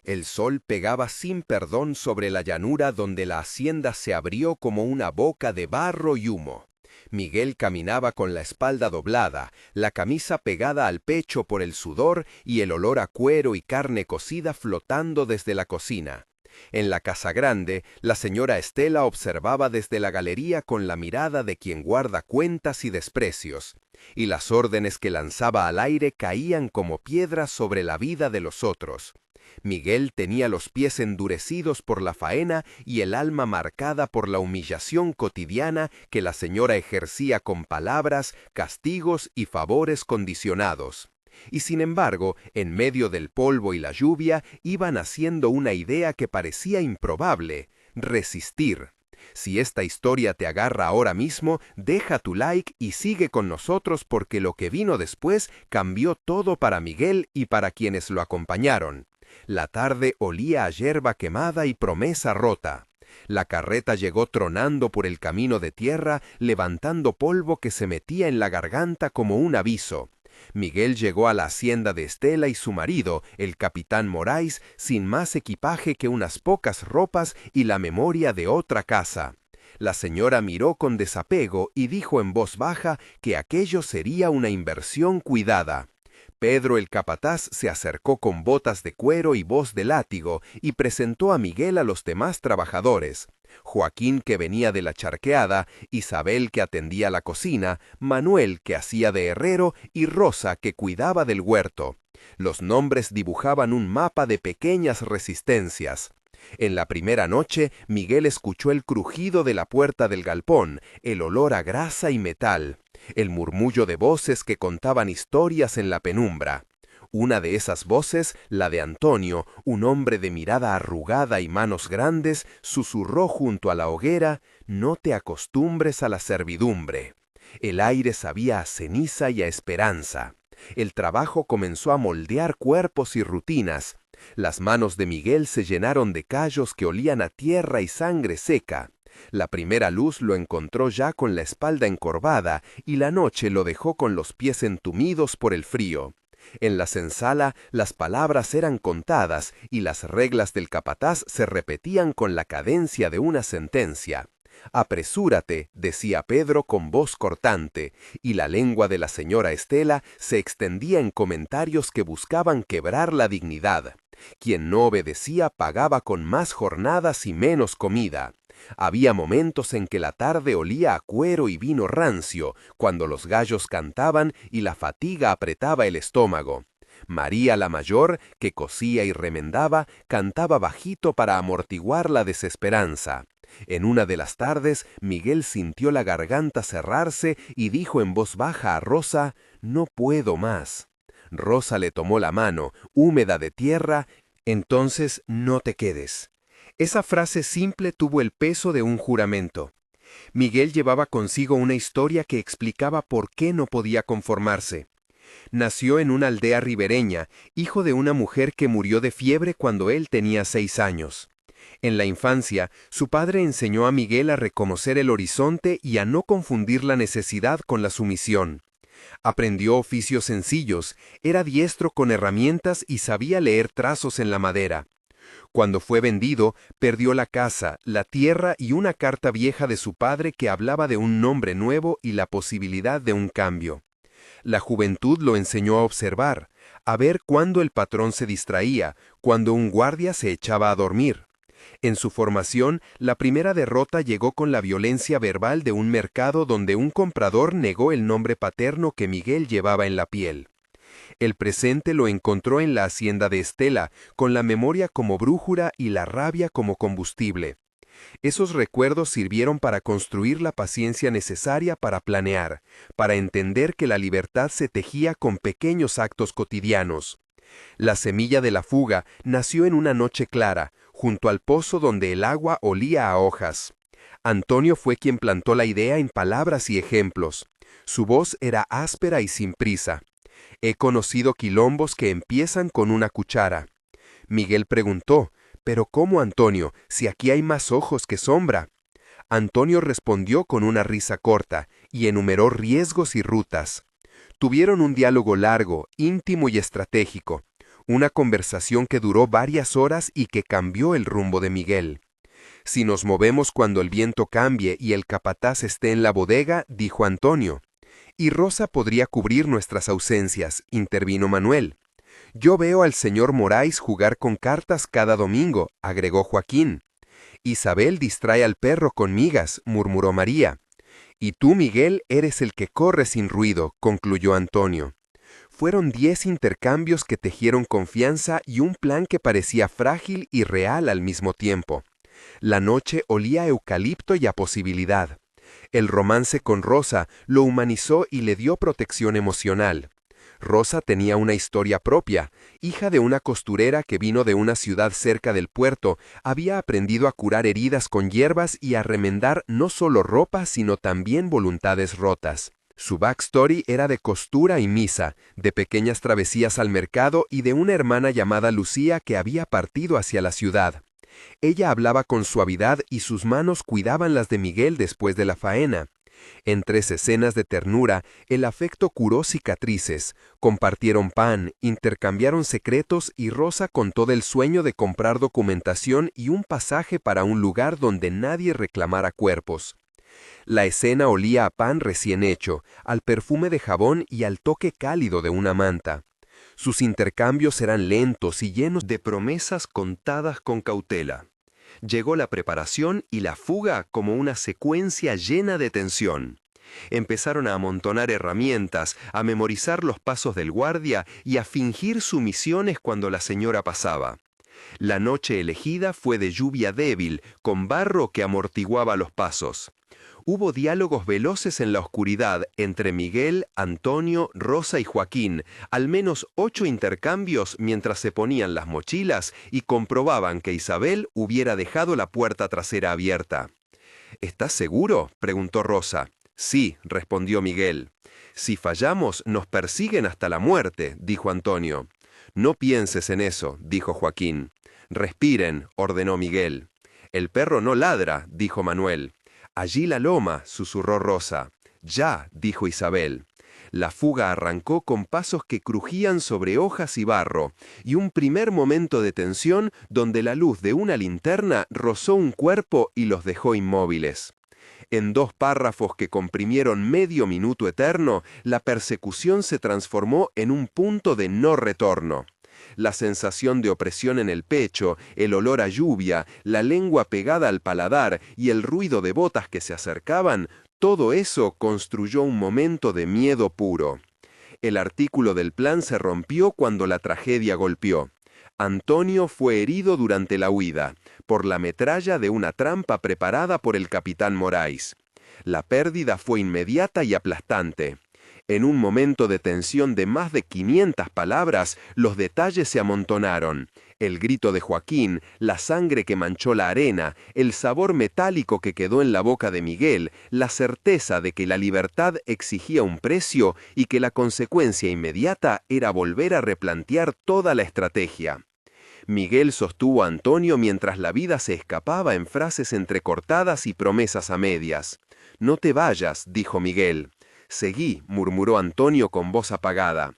El sol pegaba sin perdón sobre la llanura donde la hacienda se abrió como una boca de barro y humo. Miguel caminaba con la espalda doblada, la camisa pegada al pecho por el sudor y el olor a cuero y carne cocida flotando desde la cocina. En la casa grande, la señora Estela observaba desde la galería con la mirada de quien guarda cuentas y desprecios, y las órdenes que lanzaba al aire caían como piedras sobre la vida de los otros. Miguel tenía los pies endurecidos por la faena y el alma marcada por la humillación cotidiana que la señora ejercía con palabras, castigos y favores condicionados. Y sin embargo, en medio del polvo y la lluvia, iba naciendo una idea que parecía improbable: resistir. Si esta historia te agarra ahora mismo, deja tu like y sigue con nosotros, porque lo que vino después cambió todo para Miguel y para quienes lo acompañaron. La tarde olía a yerba quemada y promesa rota. La carreta llegó tronando por el camino de tierra, levantando polvo que se metía en la garganta como un aviso. Miguel llegó a la hacienda de Estela y su marido, el capitán Moraes, sin más equipaje que unas pocas ropas y la memoria de otra casa. La señora miró con desapego y dijo en voz baja que aquello sería una inversión cuidada. Pedro el capataz se acercó con botas de cuero y voz de látigo y presentó a Miguel a los demás trabajadores: Joaquín, que venía de la charqueada, Isabel, que atendía la cocina, Manuel, que hacía de herrero, y Rosa, que cuidaba del huerto. Los nombres dibujaban un mapa de pequeñas resistencias. En la primera noche, Miguel escuchó el crujido de la puerta del galpón, el olor a grasa y metal, el murmullo de voces que contaban historias en la penumbra. Una de esas voces, la de Antonio, un hombre de mirada arrugada y manos grandes, susurró junto a la hoguera: «No te acostumbres a la servidumbre». El aire sabía a ceniza y a esperanza. El trabajo comenzó a moldear cuerpos y rutinas. Las manos de Miguel se llenaron de callos que olían a tierra y sangre seca. La primera luz lo encontró ya con la espalda encorvada y la noche lo dejó con los pies entumidos por el frío. En la senzala las palabras eran contadas y las reglas del capataz se repetían con la cadencia de una sentencia. «Apresúrate», decía Pedro con voz cortante, y la lengua de la señora Estela se extendía en comentarios que buscaban quebrar la dignidad. Quien no obedecía pagaba con más jornadas y menos comida. Había momentos en que la tarde olía a cuero y vino rancio, cuando los gallos cantaban y la fatiga apretaba el estómago. María la mayor, que cosía y remendaba, cantaba bajito para amortiguar la desesperanza. En una de las tardes, Miguel sintió la garganta cerrarse y dijo en voz baja a Rosa: «No puedo más». Rosa le tomó la mano, húmeda de tierra: «Entonces no te quedes». Esa frase simple tuvo el peso de un juramento. Miguel llevaba consigo una historia que explicaba por qué no podía conformarse. Nació en una aldea ribereña, hijo de una mujer que murió de fiebre cuando él tenía 6 años. En la infancia, su padre enseñó a Miguel a reconocer el horizonte y a no confundir la necesidad con la sumisión. Aprendió oficios sencillos, era diestro con herramientas y sabía leer trazos en la madera. Cuando fue vendido, perdió la casa, la tierra y una carta vieja de su padre que hablaba de un nombre nuevo y la posibilidad de un cambio. La juventud lo enseñó a observar, a ver cuándo el patrón se distraía, cuando un guardia se echaba a dormir. En su formación, la primera derrota llegó con la violencia verbal de un mercado donde un comprador negó el nombre paterno que Miguel llevaba en la piel. El presente lo encontró en la hacienda de Estela, con la memoria como brújula y la rabia como combustible. Esos recuerdos sirvieron para construir la paciencia necesaria para planear, para entender que la libertad se tejía con pequeños actos cotidianos. La semilla de la fuga nació en una noche clara, junto al pozo donde el agua olía a hojas. Antonio fue quien plantó la idea en palabras y ejemplos. Su voz era áspera y sin prisa. «He conocido quilombos que empiezan con una cuchara». Miguel preguntó: «¿Pero cómo, Antonio, si aquí hay más ojos que sombra?». Antonio respondió con una risa corta y enumeró riesgos y rutas. Tuvieron un diálogo largo, íntimo y estratégico. Una conversación que duró varias horas y que cambió el rumbo de Miguel. «Si nos movemos cuando el viento cambie y el capataz esté en la bodega», dijo Antonio. «Y Rosa podría cubrir nuestras ausencias», intervino Manuel. «Yo veo al señor Moraes jugar con cartas cada domingo», agregó Joaquín. «Isabel distrae al perro con migas», murmuró María. «Y tú, Miguel, eres el que corre sin ruido», concluyó Antonio. Fueron 10 intercambios que tejieron confianza y un plan que parecía frágil y real al mismo tiempo. La noche olía a eucalipto y a posibilidad. El romance con Rosa lo humanizó y le dio protección emocional. Rosa tenía una historia propia. Hija de una costurera que vino de una ciudad cerca del puerto, había aprendido a curar heridas con hierbas y a remendar no solo ropa, sino también voluntades rotas. Su backstory era de costura y misa, de pequeñas travesías al mercado y de una hermana llamada Lucía que había partido hacia la ciudad. Ella hablaba con suavidad y sus manos cuidaban las de Miguel después de la faena. En 3 escenas de ternura, el afecto curó cicatrices, compartieron pan, intercambiaron secretos y Rosa contó del sueño de comprar documentación y un pasaje para un lugar donde nadie reclamara cuerpos. La escena olía a pan recién hecho, al perfume de jabón y al toque cálido de una manta. Sus intercambios eran lentos y llenos de promesas contadas con cautela. Llegó la preparación y la fuga como una secuencia llena de tensión. Empezaron a amontonar herramientas, a memorizar los pasos del guardia y a fingir sumisiones cuando la señora pasaba. La noche elegida fue de lluvia débil, con barro que amortiguaba los pasos. Hubo diálogos veloces en la oscuridad entre Miguel, Antonio, Rosa y Joaquín, al menos 8 intercambios mientras se ponían las mochilas y comprobaban que Isabel hubiera dejado la puerta trasera abierta. ¿Estás seguro?, preguntó Rosa. Sí, respondió Miguel. Si fallamos, nos persiguen hasta la muerte, dijo Antonio. No pienses en eso, dijo Joaquín. Respiren, ordenó Miguel. El perro no ladra, dijo Manuel. Allí la loma, susurró Rosa. Ya, dijo Isabel. La fuga arrancó con pasos que crujían sobre hojas y barro, y un primer momento de tensión donde la luz de una linterna rozó un cuerpo y los dejó inmóviles. En 2 párrafos que comprimieron medio minuto eterno, la persecución se transformó en un punto de no retorno. La sensación de opresión en el pecho, el olor a lluvia, la lengua pegada al paladar y el ruido de botas que se acercaban, todo eso construyó un momento de miedo puro. El artículo del plan se rompió cuando la tragedia golpeó. Antonio fue herido durante la huida, por la metralla de una trampa preparada por el capitán Moraes. La pérdida fue inmediata y aplastante. En un momento de tensión de más de 500 palabras, los detalles se amontonaron. El grito de Joaquín, la sangre que manchó la arena, el sabor metálico que quedó en la boca de Miguel, la certeza de que la libertad exigía un precio y que la consecuencia inmediata era volver a replantear toda la estrategia. Miguel sostuvo a Antonio mientras la vida se escapaba en frases entrecortadas y promesas a medias. «No te vayas», dijo Miguel. «Seguí», murmuró Antonio con voz apagada.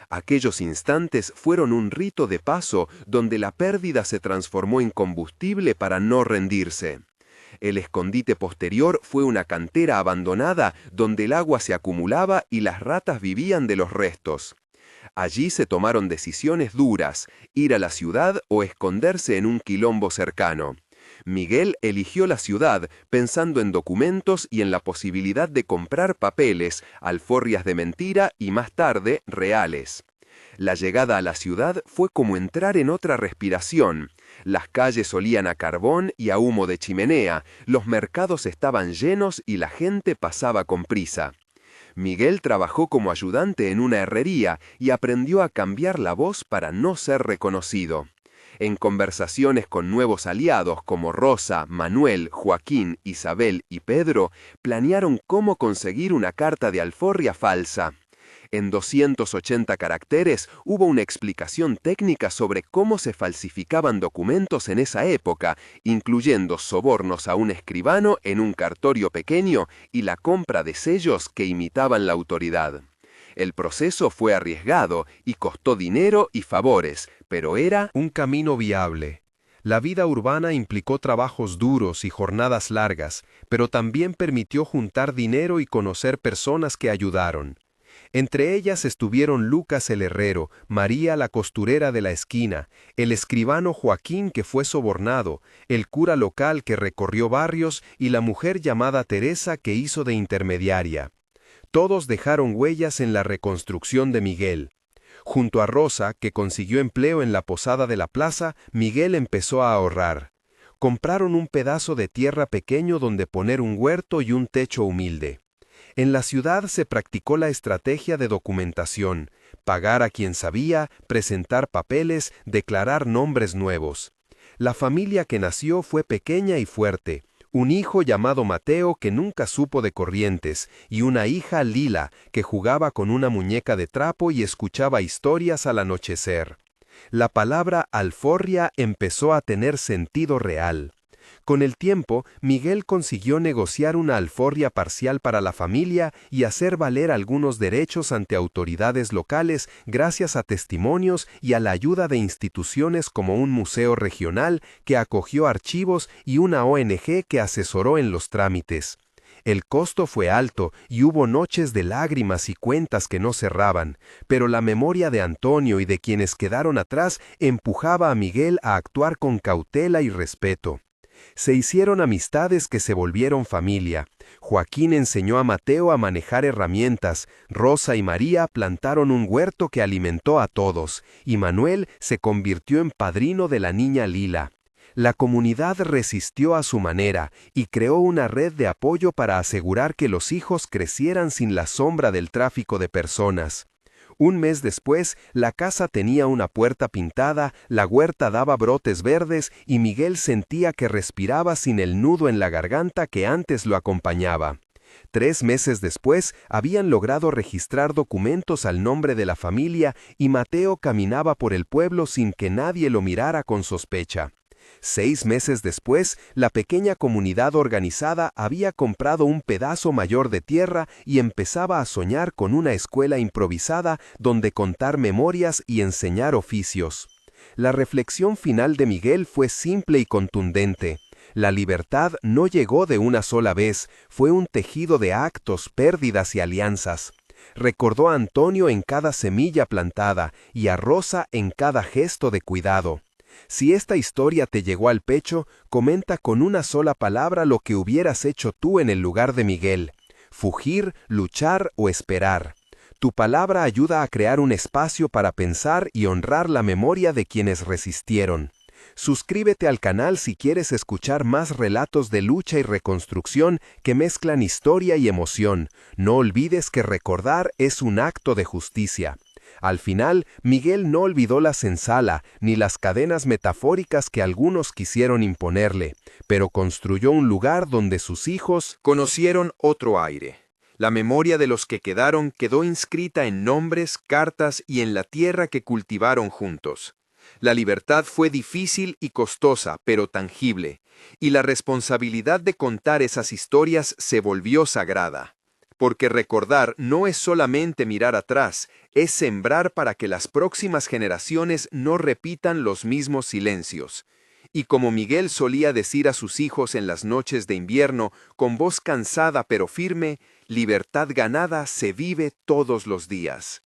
Aquellos instantes fueron un rito de paso donde la pérdida se transformó en combustible para no rendirse. El escondite posterior fue una cantera abandonada donde el agua se acumulaba y las ratas vivían de los restos. Allí se tomaron decisiones duras, ir a la ciudad o esconderse en un quilombo cercano. Miguel eligió la ciudad pensando en documentos y en la posibilidad de comprar papeles, alforrias de mentira y más tarde reales. La llegada a la ciudad fue como entrar en otra respiración. Las calles olían a carbón y a humo de chimenea, los mercados estaban llenos y la gente pasaba con prisa. Miguel trabajó como ayudante en una herrería y aprendió a cambiar la voz para no ser reconocido. En conversaciones con nuevos aliados como Rosa, Manuel, Joaquín, Isabel y Pedro, planearon cómo conseguir una carta de alforria falsa. En 280 caracteres hubo una explicación técnica sobre cómo se falsificaban documentos en esa época, incluyendo sobornos a un escribano en un cartorio pequeño y la compra de sellos que imitaban la autoridad. El proceso fue arriesgado y costó dinero y favores, pero era un camino viable. La vida urbana implicó trabajos duros y jornadas largas, pero también permitió juntar dinero y conocer personas que ayudaron. Entre ellas estuvieron Lucas el herrero, María la costurera de la esquina, el escribano Joaquín que fue sobornado, el cura local que recorrió barrios y la mujer llamada Teresa que hizo de intermediaria. Todos dejaron huellas en la reconstrucción de Miguel. Junto a Rosa, que consiguió empleo en la posada de la plaza, Miguel empezó a ahorrar. Compraron un pedazo de tierra pequeño donde poner un huerto y un techo humilde. En la ciudad se practicó la estrategia de documentación, pagar a quien sabía, presentar papeles, declarar nombres nuevos. La familia que nació fue pequeña y fuerte. Un hijo llamado Mateo que nunca supo de corrientes, y una hija Lila que jugaba con una muñeca de trapo y escuchaba historias al anochecer. La palabra alforria empezó a tener sentido real. Con el tiempo, Miguel consiguió negociar una alforria parcial para la familia y hacer valer algunos derechos ante autoridades locales gracias a testimonios y a la ayuda de instituciones como un museo regional que acogió archivos y una ONG que asesoró en los trámites. El costo fue alto y hubo noches de lágrimas y cuentas que no cerraban, pero la memoria de Antonio y de quienes quedaron atrás empujaba a Miguel a actuar con cautela y respeto. Se hicieron amistades que se volvieron familia. Joaquín enseñó a Mateo a manejar herramientas, Rosa y María plantaron un huerto que alimentó a todos, y Manuel se convirtió en padrino de la niña Lila. La comunidad resistió a su manera y creó una red de apoyo para asegurar que los hijos crecieran sin la sombra del tráfico de personas. Un mes después, la casa tenía una puerta pintada, la huerta daba brotes verdes y Miguel sentía que respiraba sin el nudo en la garganta que antes lo acompañaba. 3 meses después, habían logrado registrar documentos al nombre de la familia y Mateo caminaba por el pueblo sin que nadie lo mirara con sospecha. 6 meses después, la pequeña comunidad organizada había comprado un pedazo mayor de tierra y empezaba a soñar con una escuela improvisada donde contar memorias y enseñar oficios. La reflexión final de Miguel fue simple y contundente. La libertad no llegó de una sola vez, fue un tejido de actos, pérdidas y alianzas. Recordó a Antonio en cada semilla plantada y a Rosa en cada gesto de cuidado. Si esta historia te llegó al pecho, comenta con una sola palabra lo que hubieras hecho tú en el lugar de Miguel. Fugir, luchar o esperar. Tu palabra ayuda a crear un espacio para pensar y honrar la memoria de quienes resistieron. Suscríbete al canal si quieres escuchar más relatos de lucha y reconstrucción que mezclan historia y emoción. No olvides que recordar es un acto de justicia. Al final, Miguel no olvidó la senzala ni las cadenas metafóricas que algunos quisieron imponerle, pero construyó un lugar donde sus hijos conocieron otro aire. La memoria de los que quedaron quedó inscrita en nombres, cartas y en la tierra que cultivaron juntos. La libertad fue difícil y costosa, pero tangible, y la responsabilidad de contar esas historias se volvió sagrada. Porque recordar no es solamente mirar atrás, es sembrar para que las próximas generaciones no repitan los mismos silencios. Y como Miguel solía decir a sus hijos en las noches de invierno, con voz cansada pero firme, libertad ganada se vive todos los días.